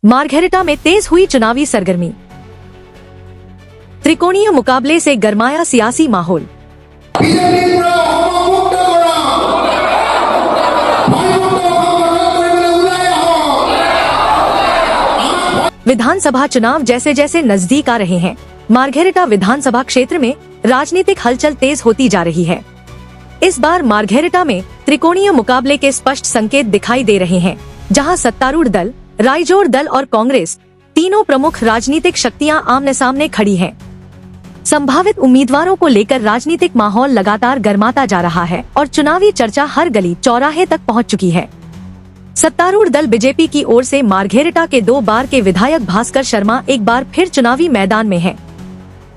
Margherita में तेज हुई चुनावी सरगर्मी। त्रिकोणीय मुकाबले से गरमाया सियासी माहौल। विधानसभा चुनाव जैसे जैसे नजदीक आ रहे हैं, मार्घेरिटा विधानसभा क्षेत्र में राजनीतिक हलचल तेज होती जा रही है। इस बार मार्घेरिटा में त्रिकोणीय मुकाबले के स्पष्ट संकेत दिखाई दे रहे हैं, जहां सत्तारूढ़ दल, राइजोर दल और कांग्रेस तीनों प्रमुख राजनीतिक शक्तियां आमने सामने खड़ी हैं। संभावित उम्मीदवारों को लेकर राजनीतिक माहौल लगातार गर्माता जा रहा है और चुनावी चर्चा हर गली चौराहे तक पहुंच चुकी है। सत्तारूढ़ दल बीजेपी की ओर से मार्घेरिटा के 2 बार के विधायक भास्कर शर्मा एक बार फिर चुनावी मैदान में हैं।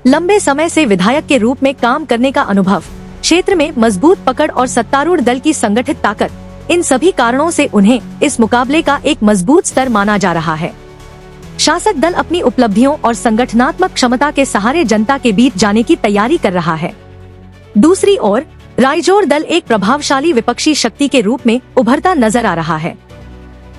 लंबे समय से विधायक के रूप में काम करने का अनुभव, क्षेत्र में मजबूत पकड़ और सत्तारूढ़ दल की संगठित ताकत, इन सभी कारणों से उन्हें इस मुकाबले का एक मजबूत स्तर माना जा रहा है। शासक दल अपनी उपलब्धियों और संगठनात्मक क्षमता के सहारे जनता के बीच जाने की तैयारी कर रहा है। दूसरी ओर राइजोर दल एक प्रभावशाली विपक्षी शक्ति के रूप में उभरता नजर आ रहा है।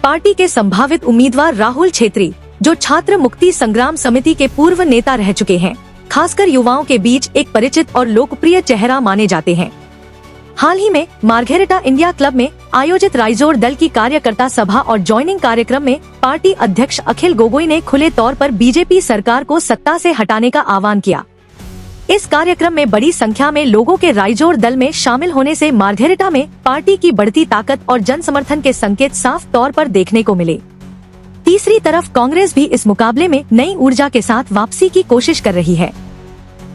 पार्टी के संभावित उम्मीदवार राहुल छेत्री, जो छात्र मुक्ति संग्राम समिति के पूर्व नेता रह चुके हैं, खासकर युवाओं के बीच एक परिचित और लोकप्रिय चेहरा माने जाते हैं। हाल ही में मार्घेरिटा इंडिया क्लब में आयोजित राइजोर दल की कार्यकर्ता सभा और ज्वाइनिंग कार्यक्रम में पार्टी अध्यक्ष अखिल गोगोई ने खुले तौर पर बीजेपी सरकार को सत्ता से हटाने का आह्वान किया। इस कार्यक्रम में बड़ी संख्या में लोगों के राइजोर दल में शामिल होने से मार्घेरिटा में पार्टी की बढ़ती ताकत और जन समर्थन के संकेत साफ तौर पर देखने को मिले। तीसरी तरफ कांग्रेस भी इस मुकाबले में नई ऊर्जा के साथ वापसी की कोशिश कर रही है।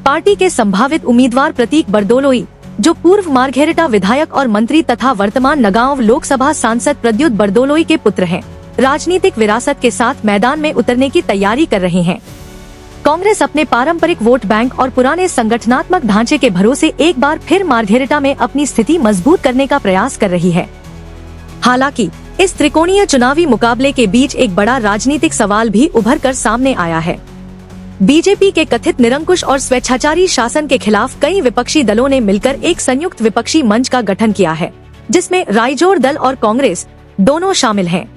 पार्टी के संभावित उम्मीदवार प्रतीक बरदोलोई, जो पूर्व मार्घेरिटा विधायक और मंत्री तथा वर्तमान नगांव लोकसभा सांसद प्रद्युत बरदोलोई के पुत्र हैं, राजनीतिक विरासत के साथ मैदान में उतरने की तैयारी कर रहे हैं। कांग्रेस अपने पारंपरिक वोट बैंक और पुराने संगठनात्मक ढांचे के भरोसे एक बार फिर मार्घेरिटा में अपनी स्थिति मजबूत करने का प्रयास कर रही है। हालांकि इस त्रिकोणीय चुनावी मुकाबले के बीच एक बड़ा राजनीतिक सवाल भी उभर कर सामने आया है। बीजेपी के कथित निरंकुश और स्वेच्छाचारी शासन के खिलाफ कई विपक्षी दलों ने मिलकर एक संयुक्त विपक्षी मंच का गठन किया है, जिसमें राइजोर दल और कांग्रेस दोनों शामिल हैं।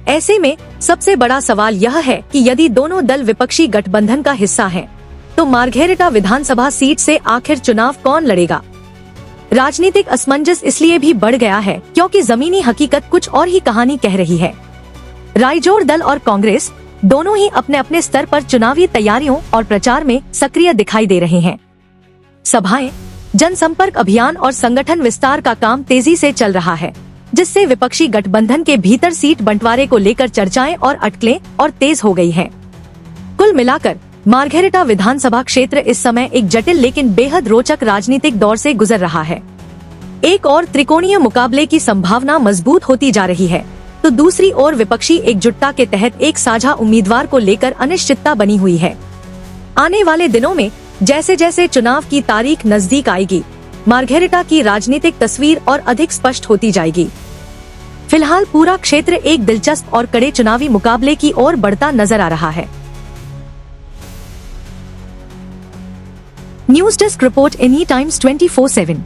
ऐसे में सबसे बड़ा सवाल यह है कि यदि दोनों दल विपक्षी गठबंधन का हिस्सा हैं, तो मार्घेरिटा विधानसभा सीट से आखिर चुनाव कौन लड़ेगा? राजनीतिक असमंजस इसलिए भी बढ़ गया है क्योंकि जमीनी हकीकत कुछ और ही कहानी कह रही है। राइजोर दल और कांग्रेस दोनों ही अपने अपने स्तर पर चुनावी तैयारियों और प्रचार में सक्रिय दिखाई दे रहे हैं। सभाएं, जनसंपर्क अभियान और संगठन विस्तार का काम तेजी से चल रहा है, जिससे विपक्षी गठबंधन के भीतर सीट बंटवारे को लेकर चर्चाएं और अटकलें और तेज हो गई हैं। कुल मिलाकर मार्घेरिटा विधानसभा क्षेत्र इस समय एक जटिल लेकिन बेहद रोचक राजनीतिक दौर से गुजर रहा है। एक और त्रिकोणीय मुकाबले की संभावना मजबूत होती जा रही है, तो दूसरी ओर विपक्षी एकजुटता के तहत एक साझा उम्मीदवार को लेकर अनिश्चितता बनी हुई है। आने वाले दिनों में जैसे जैसे चुनाव की तारीख नजदीक आएगी, मार्घेरिटा की राजनीतिक तस्वीर और अधिक स्पष्ट होती जाएगी। फिलहाल पूरा क्षेत्र एक दिलचस्प और कड़े चुनावी मुकाबले की ओर बढ़ता नजर आ रहा है। News desk report, any times 24/7।